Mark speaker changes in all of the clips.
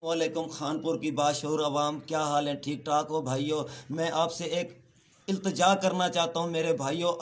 Speaker 1: वालेकुम खानपुर की बाशऊर अवाम, क्या हाल है? ठीक ठाक हो भाइयों? मैं आपसे एक इल्तिजा करना चाहता हूँ मेरे भाइयों,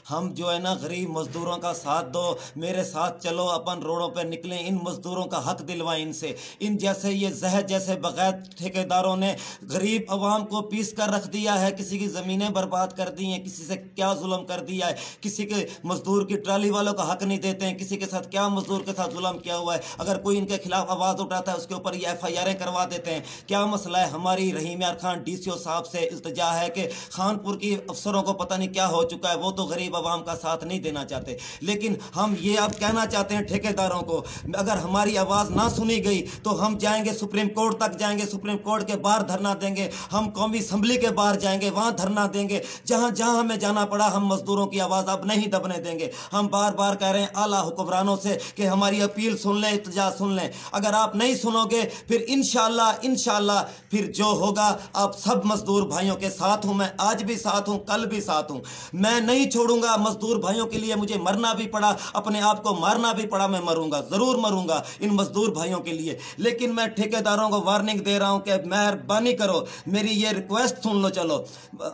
Speaker 1: हम जो है ना गरीब मज़दूरों का साथ दो, मेरे साथ चलो, अपन रोडों पे निकलें, इन मज़दूरों का हक दिलवाएं इनसे। इन जैसे ये जहर जैसे बगैर ठेकेदारों ने गरीब अवाम को पीस कर रख दिया है, किसी की ज़मीनें बर्बाद कर दी हैं, किसी से क्या जुल्म कर दिया है, किसी के मज़दूर की ट्राली वालों का हक नहीं देते हैं, किसी के साथ क्या मज़दूर के साथ जुल्म किया हुआ है, अगर कोई इनके खिलाफ आवाज़ उठाता है उसके ऊपर ये FIR करवा देते हैं। क्या मसला है? हमारी रहीम यार खान DCO साहब से इल्तिजा है कि खानपुर की अफसरों को पता नहीं क्या हो चुका है, वो तो गरीब आवाम का साथ नहीं देना चाहते, लेकिन हम ये अब कहना चाहते हैं ठेकेदारों को, अगर हमारी आवाज़ ना सुनी गई तो हम जाएंगे सुप्रीम कोर्ट तक, जाएंगे सुप्रीम कोर्ट के बाहर धरना देंगे, हम कौमी असम्बली के बाहर जाएंगे, वहाँ धरना देंगे, जहाँ जहाँ हमें जाना पड़ा हम मजदूरों की आवाज़ अब नहीं दबने देंगे। हम बार बार कह रहे हैं आला हुक्मरानों से कि हमारी अपील सुन लें, इल्तिजा सुन लें। अगर आप नहीं सुनोगे फिर इंशाअल्लाह फिर जो होगा, आप सब मजदूर भाइयों के साथ हूँ, मैं आज भी साथ हूँ, कल भी साथ हूँ, मैं नहीं छोड़ूंगा मजदूर भाइयों के लिए। मुझे मरना भी पड़ा, अपने आप को मारना भी पड़ा, मैं मरूंगा, जरूर मरूंगा इन मजदूर भाइयों के लिए। लेकिन मैं ठेकेदारों को वार्निंग दे रहा हूं कि मेहरबानी करो, मेरी ये रिक्वेस्ट सुन लो। चलो,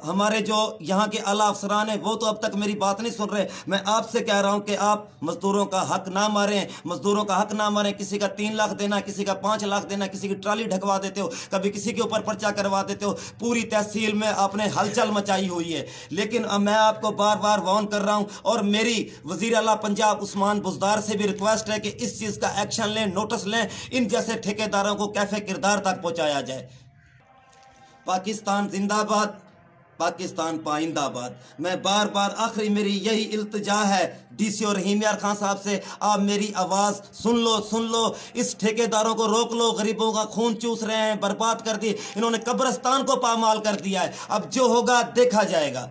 Speaker 1: हमारे जो यहाँ के आला अफसरान है वो तो अब तक मेरी बात नहीं सुन रहे। मैं आपसे कह रहा हूं कि आप मजदूरों का हक ना मारें, मजदूरों का हक ना मारें। किसी का 3 लाख देना, किसी का 5 लाख देना, किसी की ट्राली ढकवा देते हो, कभी किसी के ऊपर पर्चा करवा देते हो, पूरी तहसील में आपने हलचल मचाई हुई है। लेकिन अब मैं आपको बार बार वार्न कर रहा हूं, और मेरी वजीर आला पंजाब उस्मान बुज़दार से भी रिक्वेस्ट है कि इस चीज का एक्शन लें, नोटिस लें, इन जैसे ठेकेदारों को कैफे किरदार तक पहुंचाया जाए। पाकिस्तान जिंदाबाद, पाकिस्तान पाइंदाबाद। मैं बार बार आखिरी मेरी यही इल्तिजा है DCO रहीम यार खान साहब से, आप मेरी आवाज़ सुन लो, इस ठेकेदारों को रोक लो, गरीबों का खून चूस रहे हैं, बर्बाद कर दी, इन्होंने कब्रिस्तान को पामाल कर दिया है, अब जो होगा देखा जाएगा।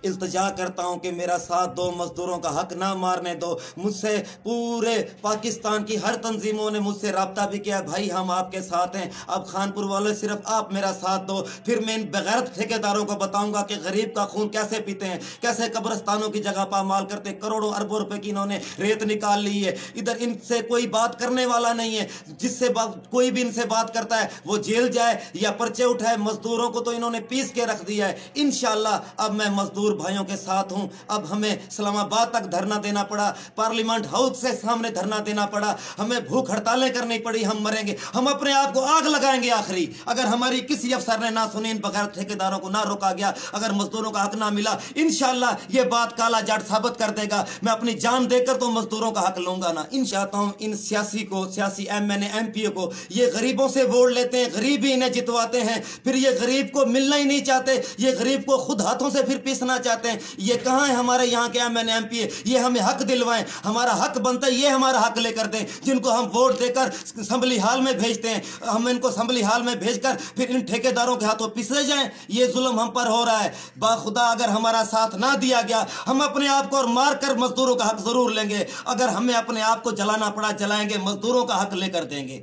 Speaker 1: इल्तिजा करता हूं कि मेरा साथ दो, मजदूरों का हक ना मारने दो। मुझसे पूरे पाकिस्तान की हर तंजीमों ने मुझसे रब्ता भी किया, भाई हम आपके साथ हैं, अब खानपुर वाले सिर्फ आप मेरा साथ दो, फिर मैं इन बगैरत ठेकेदारों को बताऊंगा कि गरीब का खून कैसे पीते हैं, कैसे कब्रिस्तानों की जगह पामाल करते, करोड़ों अरबों रुपए की इन्होंने रेत निकाल ली है। इधर इनसे कोई बात करने वाला नहीं है, जिससे कोई भी इनसे बात करता है वो जेल जाए या पर्चे उठाए। मजदूरों को तो इन्होंने पीस के रख दिया है। इंशाअल्लाह अब मैं मजदूर भाइयों के साथ हूं। अब हमें इस्लामाबाद तक धरना देना पड़ा, पार्लियामेंट हाउस से सामने धरना देना पड़ा, हमें भूख हड़तालें करनी पड़ी, हम मरेंगे, हम अपने आप को आग लगाएंगे आखिरी, अगर हमारी किसी अफसर ने ना सुनी, इन बगैर ठेकेदारों को ना रोका गया, अगर मजदूरों का हक ना मिला। इंशाअल्लाह ये बात काला जाट साबित कर देगा, मैं अपनी जान देकर तो मजदूरों का हक लूंगा ना। चाहता हूं इन सियासी MNA MP को, ये गरीबों से वोट लेते हैं, गरीब ही इन्हें जितवाते हैं, फिर ये गरीब को मिलना ही नहीं चाहते, ये गरीब को खुद हाथों से फिर पीसना चाहते हैं। ये कहां है हमारे यहाँ के MNA MP? ये हमें हक दिलवाएं, हमारा हक बनता है, ये हमारा हक लेकर दें, जिनको हम वोट देकर असम्बली हाल में भेजते हैं, हम इनको असम्बली हाल में भेजकर फिर इन ठेकेदारों के हाथों पीसे जाएं। ये जुल्म हम पर हो रहा है। बाखुदा अगर हमारा साथ ना दिया गया, हम अपने आप को और मार कर मजदूरों का हक जरूर लेंगे। अगर हमें अपने आप को जलाना पड़ा जलाएंगे, मजदूरों का हक लेकर देंगे।